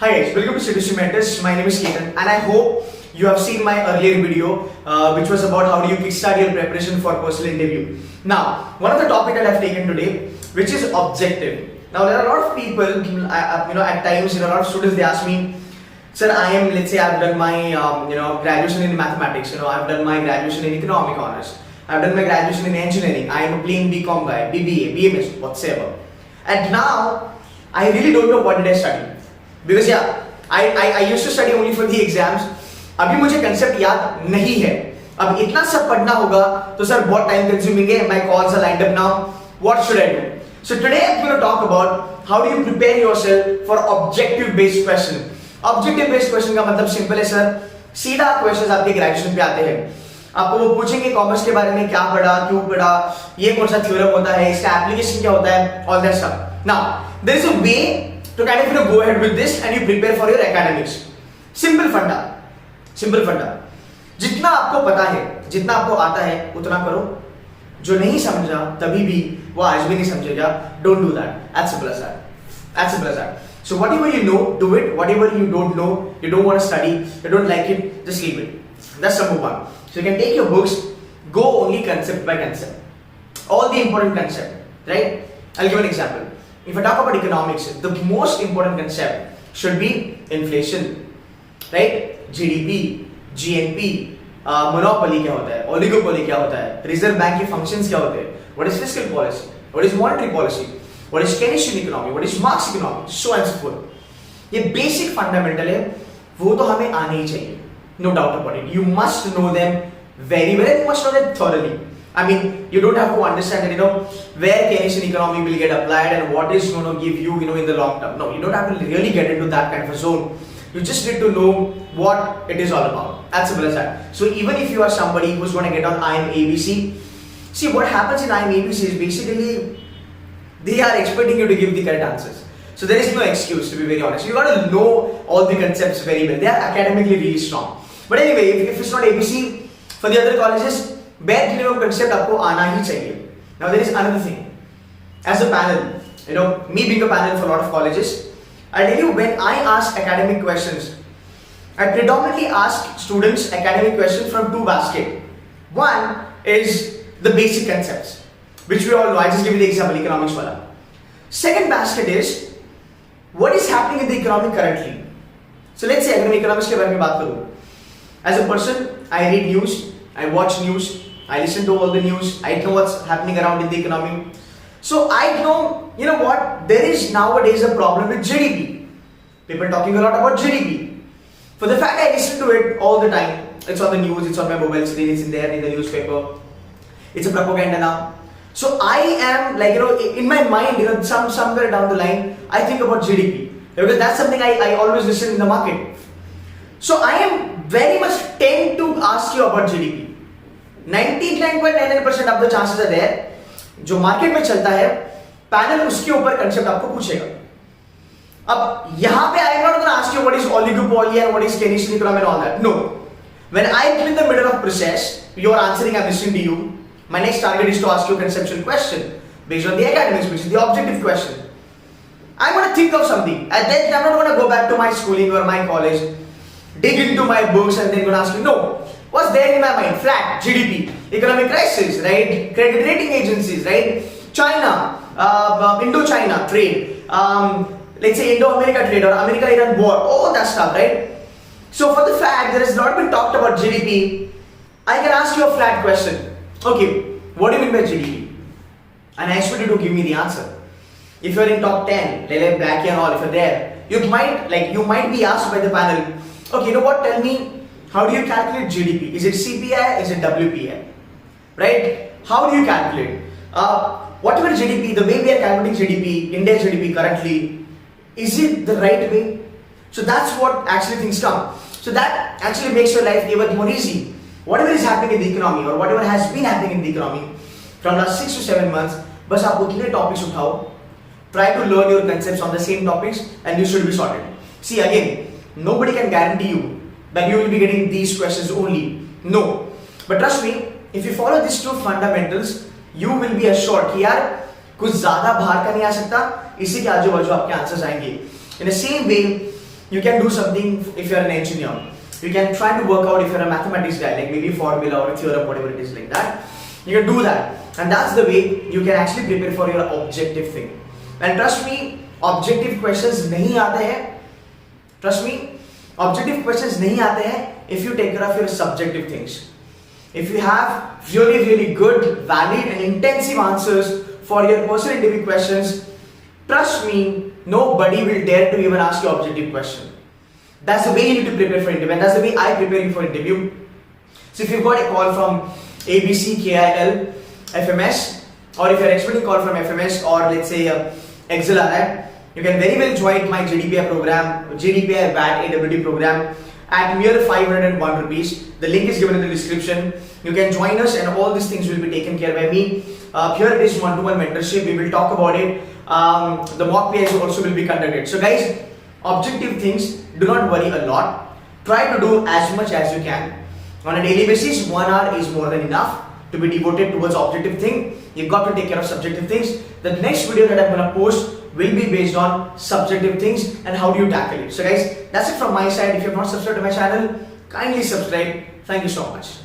Hi guys, welcome to Citizen Mentors. My name is Ketan and I hope you have seen my earlier video which was about how do you kickstart your preparation for personal interview. Now, one of the topic that I have taken today, which is objective. Now, there are a lot of people, at times, a lot of students, they ask me, sir, let's say I've done my, graduation in mathematics, I've done my graduation in economic honors, I've done my graduation in engineering, I am a plain BCom guy, BBA, BMS, whatsoever. And now, I really don't know what did I study. Because I used to study only for the exams. अभी मुझे concept याद नहीं है. अब इतना सब पढ़ना होगा तो सर बहुत time consuming है. My calls are lined up now. What should I do? So today I'm going to talk about how do you prepare yourself for objective based question. Objective based question का मतलब simple है sir. सीधा questions आपके graduation पे आते हैं. आपको वो पूछेंगे कॉमर्स के बारे में क्या पढ़ा, क्यों पढ़ा, ये कौन सा थ्योरम होता है, इसका एप्लीकेशन क्या होता है, all that stuff. Now there is a way to kind of go ahead with this and you prepare for your academics. Simple funda. जितना आपको पता है, जितना आपको आता है, उतना करो. जो नहीं समझा तभी भी वो आज भी नहीं समझेगा. Don't do that. As simple as that. So whatever you know, do it. Whatever you don't know, you don't want to study, you don't like it, just leave it. That's number one. So you can take your books, go only concept by concept. All the important concept, right? I'll give an example. If I talk about economics, the most important concept should be inflation, right? GDP, GNP, monopoly क्या होता है, oligopoly क्या होता है, reserve bank के functions क्या होते हैं, what is fiscal policy, what is monetary policy, what is Keynesian economy, what is Marx economy, so and so forth. ये basic fundamental है, वो तो हमें आने ही चाहिए, no doubt about it. You must know them very well and you must know them thoroughly. I mean, you don't have to understand that, where Keynesian economy will get applied and what is going to give you, in the long term. No, you don't have to really get into that kind of a zone. You just need to know what it is all about. As simple as that. So even if you are somebody who's going to get on IIM ABC, see what happens in IIM ABC is basically, they are expecting you to give the correct answers. So there is no excuse, to be very honest. You got to know all the concepts very well. They are academically really strong. But anyway, if it's not ABC, for the other colleges, bare minimum concept आपको आना ही चाहिए. Now there is another thing. As a panel, me being a panel for a lot of colleges, I tell you, when I ask academic questions, I predominantly ask students academic questions from two baskets. One is the basic concepts, which we all know. I just give you the example, economics wala. Second basket is what is happening in the economy currently. So let's say अगर मैं economics के बारे में बात करूँ, as a person, I read news, I watch news, I listen to all the news, I know what's happening around in the economy. So I know, what, there is nowadays a problem with GDP. People talking a lot about GDP. For the fact I listen to it all the time, it's on the news, it's on my mobile screen, it's in there in the newspaper. It's a propaganda now. So I am in my mind, somewhere down the line, I think about GDP. Because that's something I always listen in the market. So I am very much tend to ask you about GDP. 99.99% of the chances are there. जो market में चलता है, panel उसके ऊपर concept आपको पूछेगा. अब यहाँ पे I am not going to ask you what is oligopoly and what is Keynesian economy and all that. No. When I am in the middle of process, you are answering, I am listening to you. My next target is to ask you a conceptual question based on the academics, which is the objective question. I am going to think of something, and then I am not going to go back to my schooling or my college, dig into my books, and then going to ask you. No. What's there in my mind? Flat, GDP, economic crisis, right? Credit rating agencies, right? China, Indo-China trade, let's say Indo-America trade or America-Iran war, all that stuff, right? So for the fact there has not been talked about GDP, I can ask you a flat question. Okay, what do you mean by GDP? And I expect you to give me the answer. If you're in top 10, like Blackie and all, if you're there, you might be asked by the panel, okay, you know what, tell me, how do you calculate GDP? Is it CPI? Is it WPI? Right? How do you calculate? Whatever GDP, the way we are calculating GDP, India's GDP currently, is it the right way? So that's what actually things come. So that actually makes your life even more easy. Whatever is happening in the economy or whatever has been happening in the economy from last 6 to 7 months, बस आप उतने topics उठाओ, try to learn your concepts on the same topics and you should be sorted. See again, nobody can guarantee you that you will be getting these questions only. No. But trust me, if you follow these two fundamentals, you will be assured कि यार कुछ ज़्यादा बाहर का नहीं आ सकता, इसी के आजू बाजू आपके आंसर्स आएंगे. In the same way, you can do something if you're an engineer. You can try to work out if you're a mathematics guy, like maybe formula or a theorem, whatever it is like that. You can do that. And that's the way you can actually prepare for your objective thing. And trust me, objective questions nahi aate hai. Trust me, objective questions nahi aate hai if you take care of your subjective things. If you have really good, valid and intensive answers for your personal interview questions, trust me, nobody will dare to even ask you objective question. That's the way you need to prepare for interview, and that's the way I prepare you for interview. So if you've got a call from ABC, KIL, FMS, or if you're expecting a call from FMS or let's say XLRI, you can very well join my GDPI program, GDPI Wat AWD program at mere 501 rupees. The link is given in the description. You can join us and all these things will be taken care by me. Here it is one-to-one mentorship. We will talk about it. The mock PIs also will be conducted. So guys, objective things, do not worry a lot. Try to do as much as you can. On a daily basis, 1 hour is more than enough to be devoted towards objective thing. You've got to take care of subjective things. The next video that I'm gonna post will be based on subjective things and how do you tackle it. So guys, that's it from my side. If you have not subscribed to my channel, kindly subscribe. Thank you so much.